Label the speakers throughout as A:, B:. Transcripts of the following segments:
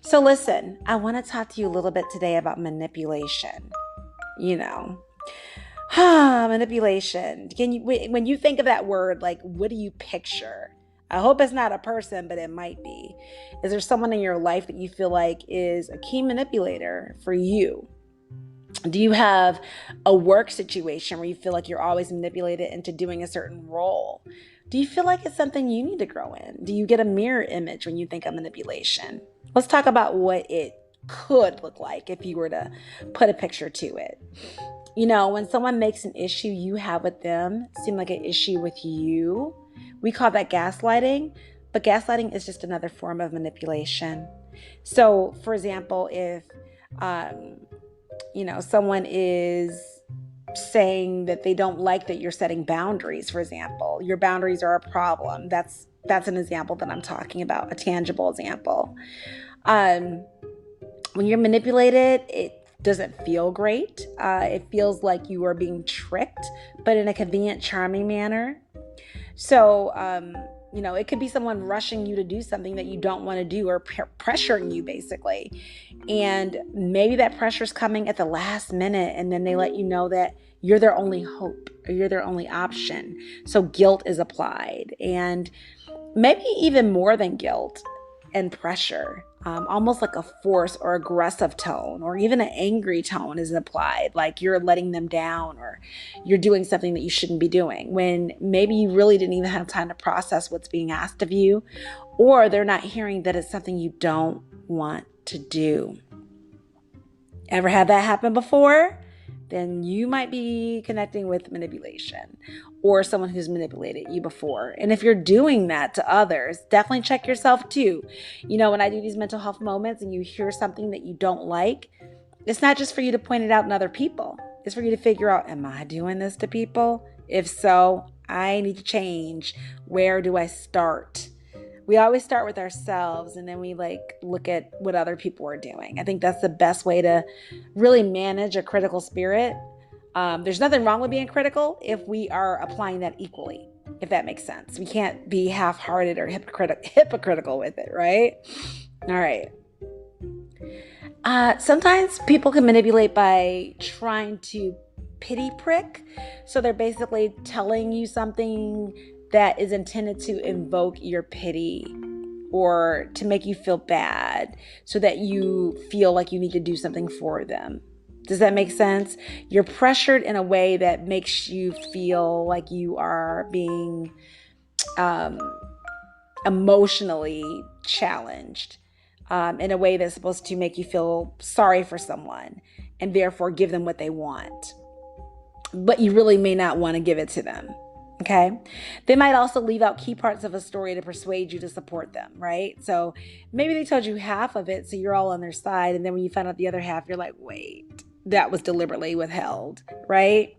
A: So listen, I want to talk to you a little bit today about manipulation. Manipulation. When you think of that word, like, what do you picture? I hope it's not a person, but it might be. Is there someone in your life that you feel like is a key manipulator for you? Do you have a work situation where you feel like you're always manipulated into doing a certain role? Do you feel like it's something you need to grow in? Do you get a mirror image when you think of manipulation? Let's talk about what it could look like if you were to put a picture to it. When someone makes an issue you have with them seem like an issue with you, we call that gaslighting, but gaslighting is just another form of manipulation. So, for example, if someone is saying that they don't like that you're setting boundaries, for example, your boundaries are a problem. That's an example that I'm talking about, a tangible example. When you're manipulated, it doesn't feel great. It feels like you are being tricked, but in a convenient, charming manner. So, it could be someone rushing you to do something that you don't want to do, or pressuring you, basically. And maybe that pressure is coming at the last minute, and then they let you know that you're their only hope, or you're their only option. So guilt is applied, and maybe even more than guilt and pressure, almost like a force or aggressive tone, or even an angry tone is applied, like you're letting them down, or you're doing something that you shouldn't be doing, when maybe you really didn't even have time to process what's being asked of you, or they're not hearing that it's something you don't want to do. Ever had that happen before? Then you might be connecting with manipulation, or someone who's manipulated you before. And if you're doing that to others, definitely check yourself too. When I do these mental health moments and you hear something that you don't like, it's not just for you to point it out in other people. It's for you to figure out, am I doing this to people? If so, I need to change. Where do I start? We always start with ourselves, and then we look at what other people are doing. I think that's the best way to really manage a critical spirit. There's nothing wrong with being critical if we are applying that equally, if that makes sense. We can't be half-hearted or hypocritical with it, right? All right. Sometimes people can manipulate by trying to pity prick. So they're basically telling you something that is intended to invoke your pity, or to make you feel bad, so that you feel like you need to do something for them. Does that make sense? You're pressured in a way that makes you feel like you are being emotionally challenged in a way that's supposed to make you feel sorry for someone, and therefore give them what they want. But you really may not want to give it to them. Okay. They might also leave out key parts of a story to persuade you to support them, right? So maybe they told you half of it, so you're all on their side. And then when you find out the other half, you're like, wait, that was deliberately withheld, right?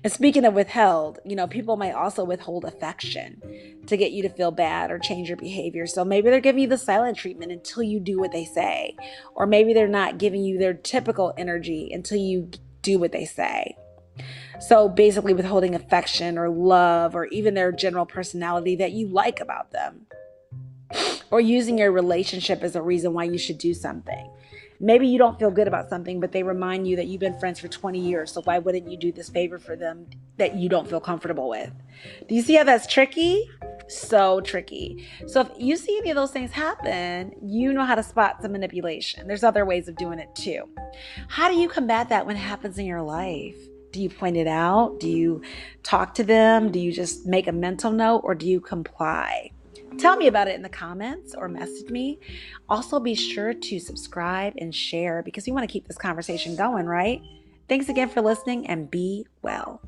A: And speaking of withheld, people might also withhold affection to get you to feel bad or change your behavior. So maybe they're giving you the silent treatment until you do what they say. Or maybe they're not giving you their typical energy until you do what they say. So basically withholding affection or love, or even their general personality that you like about them, or using your relationship as a reason why you should do something. Maybe you don't feel good about something, but they remind you that you've been friends for 20 years. So why wouldn't you do this favor for them that you don't feel comfortable with? Do you see how that's tricky? So tricky. So if you see any of those things happen, you know how to spot some manipulation. There's other ways of doing it too. How do you combat that when it happens in your life? Do you point it out? Do you talk to them? Do you just make a mental note, or do you comply? Tell me about it in the comments or message me. Also, be sure to subscribe and share, because we want to keep this conversation going, right? Thanks again for listening, and be well.